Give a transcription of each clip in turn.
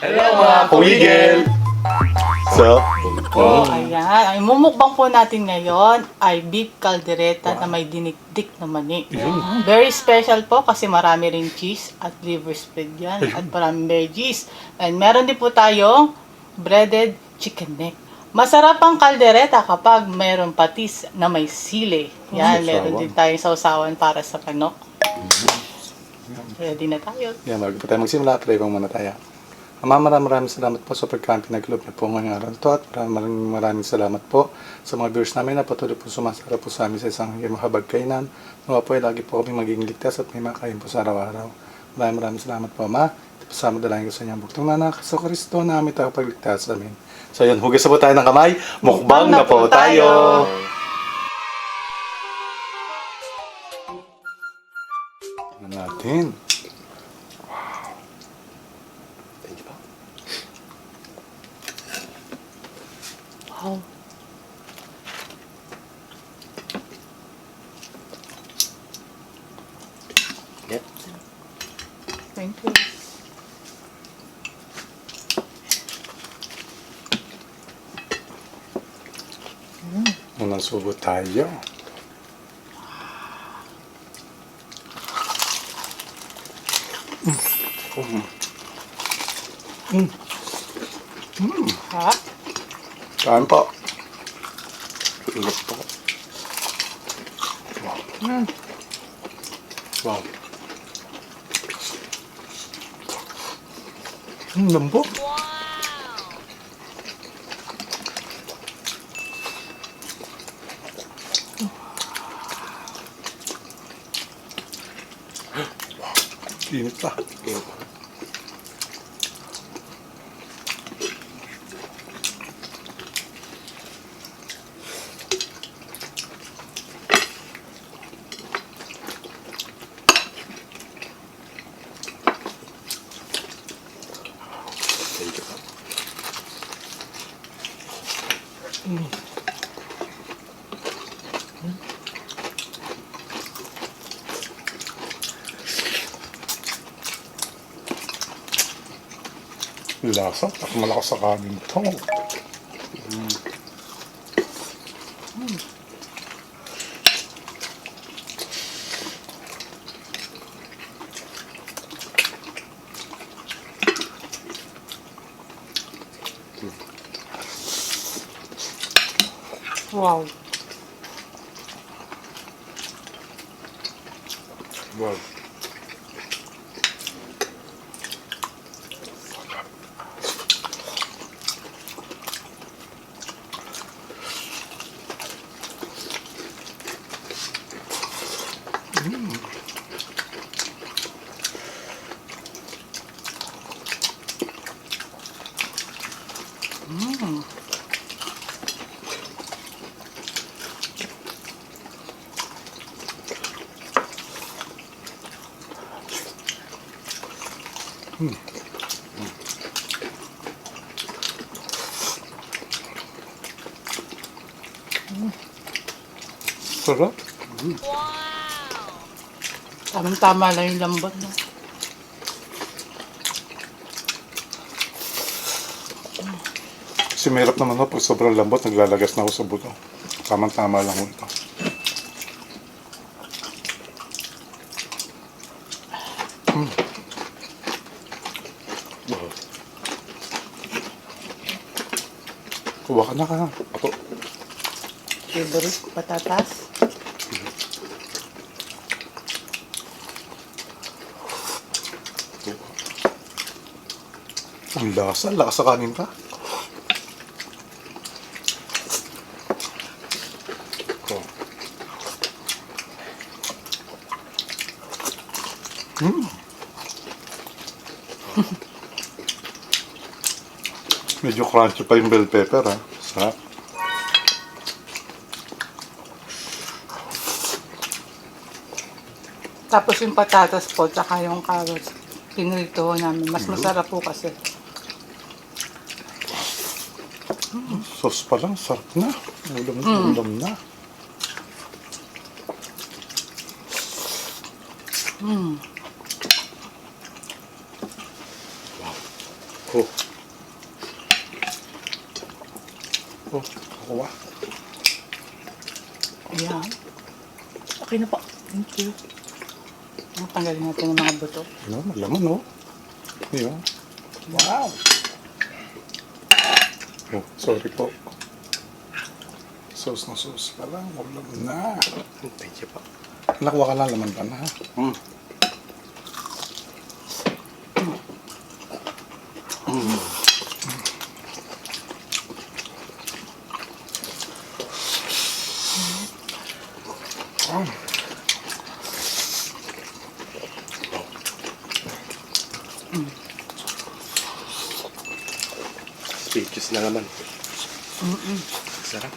Hello mga kuwigil! So, Ayan. Ang mumukbang po natin ngayon ay beef caldereta na may dinikdik na mani. Very special po kasi marami rin cheese at liver spread yan at maraming veggies. And meron din po tayong breaded chicken neck. Masarap ang caldereta kapag meron patis na may sili. Yan, meron din tayong sausawan para sa manok. Ready na tayo. yan, bago pa tayo magsimula, pray po muna tayo. Ama, maraming salamat po sa pagkain pinaglob niyo po ngayong araw ito at maraming salamat po sa mga viewers namin na patuloy po sumasara po sa amin sa isang mahabag kainan. Nawa po ay lagi po kami maging ligtas at may makain po sa araw-araw. Maraming salamat po, Ama. Pasama dalangin ko sa inyong buktong na sa Kristo na aming tagapagligtas. Amen. So yun, hugas na po tayo ng kamay. Mukbang na po tayo! Tingnan natin. Wow. Yep. Thank you. Unang subo tayo. Ha? Saan po? Tulog po. Wow. Wow. Ang lambot. Init pa. Lasa, at malakas sa kanin ito. Wow. Wow. Sarap. Tamang-tama lang yung lambot. No? Kasi mahirap naman pag sobrang lambot, naglalagas na ako sa buto. Tamang-tama lang ito. Kuha ka na ka. Ato. Favorite patatas. Ang lasa, lakas sa kanin pa. Medyo crunchy pa yung bell pepper, ha. Sarap. Tapos yung patatas po, tsaka yung carrots. Pinrito namin. Mas masarap po kasi. Sauce pa lang, sarap na. Ulam na. Oh. Oh, kuha. Ayan. Okay na po. Thank you. Tanggalin natin ang mga buto. Ano, malaman, no? Ayan. Wow! Oh, sorry po. Sauce na sauce pa lang. Ulam na. Thank you po. Nakuha ka lang, laman pa na. Speeches na naman. Sarap.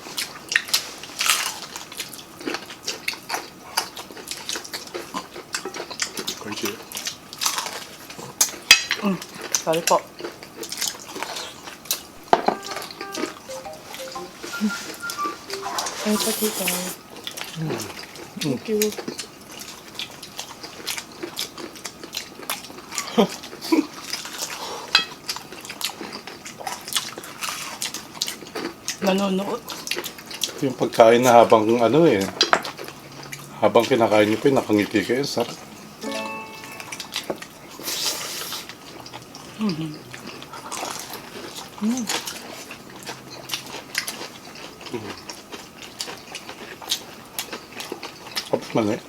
Crunchy. Sorry po. Ay, pati ito. Thank you. Nanonood. Yung pagkain na habang ano eh. Habang kinakain niyo pa, nakangiti kayo. Sarap. Kapit man eh.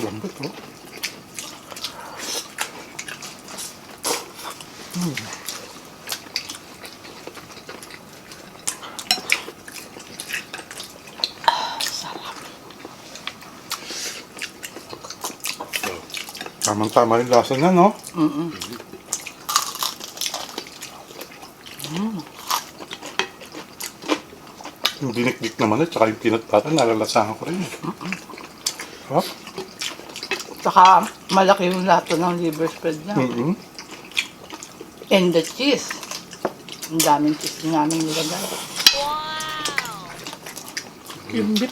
Lambot oh. Sarap. Tamang-tama yung lasa niya, no? Yung dinikdik naman eh, tsaka yung peanut butter, nalalasahan ko rin eh. Sarap. Saka malaki yung lato ng liver spread niya. And the cheese. Ang daming cheese yung aming nilagay. Yung beef.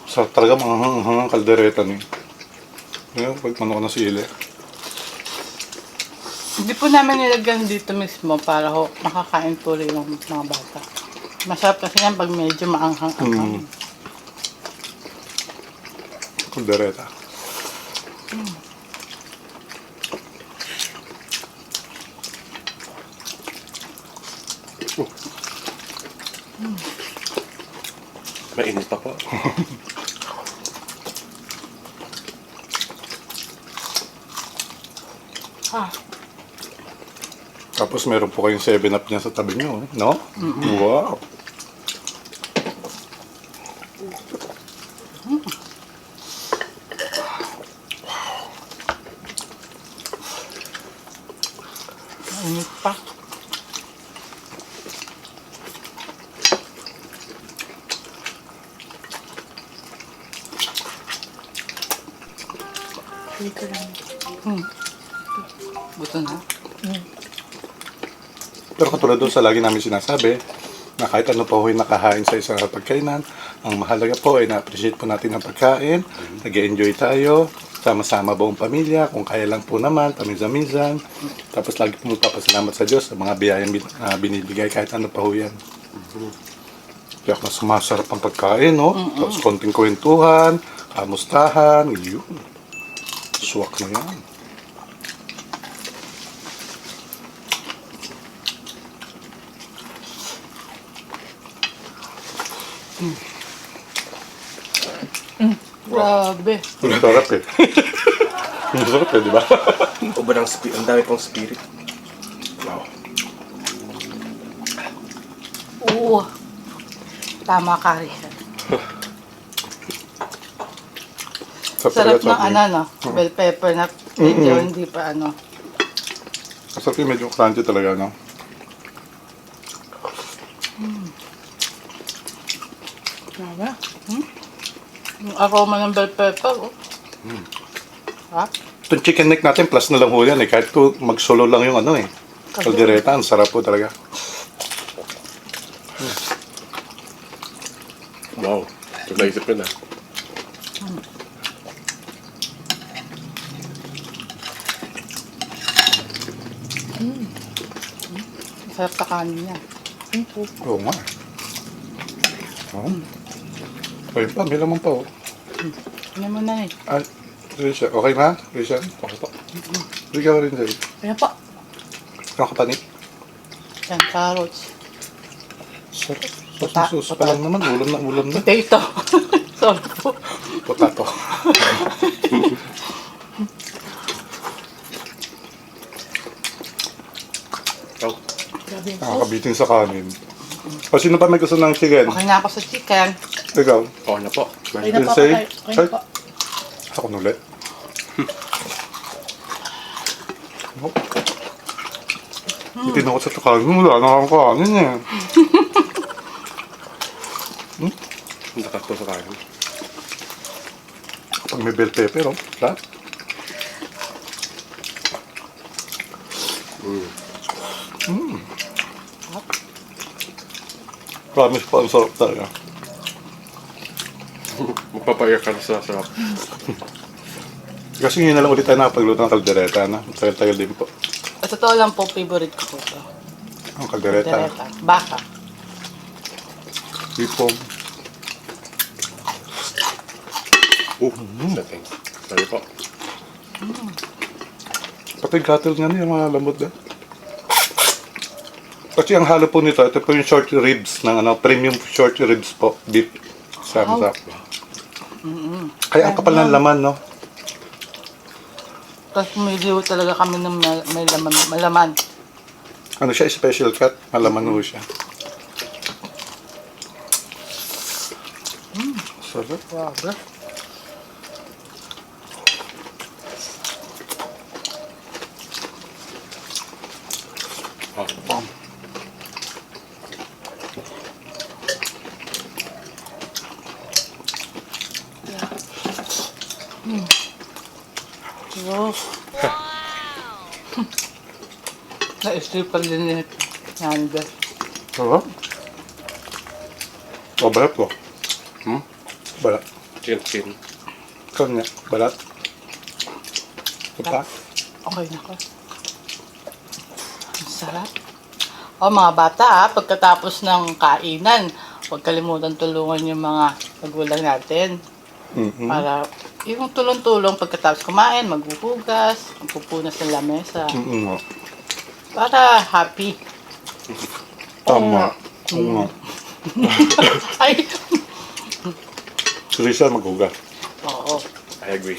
Sarap talaga mga hangang kaldereta ni. Ngayon, pag manok na sili. Hindi po namin nilagyan dito mismo para ho makakain po rin ng mga bata. Masarap kasi yan pag medyo maanghang-anghang. Kaldereta. Mainit pa po. Ah, Tapos meron po kayong 7-up niya sa tabi niyo, no? Wow! mainit pa. Dito lang. Buto na. Pero katulad doon sa lagi namin sinasabi, na kahit ano pa ho yung nakahain sa isang pagkainan, ang mahalaga po ay na-appreciate po natin ang pagkain, nag-enjoy tayo, sama-sama buong pamilya, kung kaya lang po naman, paminsan-minsan. Tapos lagi po magpapasalamat sa Diyos sa mga biyayang binibigay kahit ano pa ho yan. Kaya mas sumasarap ang pagkain, no? Tapos konting kwentuhan, kamustahan, yun. Suwak na yan. Grabe. Ang sarap eh. Ang sarap eh, di ba? Sobrang ang dami pong spirit. Wow. Oo. Tama ka rin. Sarap ng ano, no? Bell pepper na medyo hindi pa ano. Masarap yung medyo crunchy talaga, no? Grabe. Yung aroma ng bell pepper, oh. Ha? Itong chicken neck natin, plus na lang ho yan eh. Kahit ko magsolo lang yung ano eh. Kaldereta, ang sarap po talaga. naisip ko na. Sarap sa kanin niya. Oo nga. Oo. Ayun pa, may laman pa oh. Ano mo na eh. Ay, Risha, okay na? Risha? Okay po. Hindi ka rin dahil. Kaya pa. Ano ka pa ni? Yan, carrots. Sarap. Puta- Sus pa lang naman, ulam na. Potato. Sorry po. Potato. Oh, Grabe yung sauce. Nakakabitin sa kanin. O sino pa may gusto ng chicken? Okay na ako sa chicken. Ikaw? okay na po. Okay na po. Say? Okay na po. Ako nulit. Hindi na ako sa kanin. Wala na akong kanin eh. Nakakto sa kain. Pag may bell pepper, oh. Sarap. Promise po, ang sarap talaga. Magpapayak ka na sa sarap. Kasi ngayon na lang ulit tayo nakapagluto ng kaldereta na. Tagal-tagal din po. Sa totoo lang po, favorite ko po ito. Ang kaldereta. Dereta. Baka. Ipong. Setting. Sorry po. Pati yung cattle nga niya, mga lambot na. Kasi ang halo po nito, ito po yung short ribs ng premium short ribs po. Beef. Samsa. Kaya ang kapal ng laman, no? Tapos pumiliw talaga kami ng may laman, malaman. Ano siya, special cut. Malaman ho siya. Sarap. Grabe. Oh. Wow. Na-stripal din ito. Nanda. Sarap. O, balat po. Balat. Chin. Kanya. Balat. Ito. Okay na ko. Ang sarap. O mga bata pagkatapos ng kainan, huwag kalimutan tulungan yung mga magulang natin. Mm-hmm. Para yung tulong-tulong pagkatapos kumain, maghuhugas, magpupunas ng lamesa. Mm-hmm. Para happy. Tama. Oo nga. Ay! Si Risa maghugas. Oo. I agree.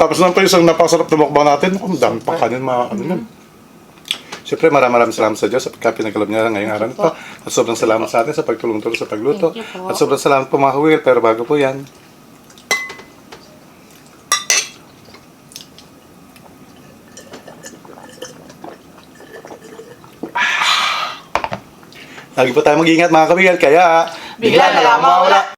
Tapos naman pa isang napakasarap na mukbang natin. Ang dami pang kanin, mga ano yun. Siyempre, maraming salamat sa Diyos sa pagkapinagkaloob niya ngayong araw nito. At sobrang salamat sa atin sa pagtulong-tulong sa pagluto. Thank you po. At sobrang salamat po mga huwil. Pero bago po yan, lagi po tayo mag-ingat mga kabigal. Kaya, Bigla na lang mawala.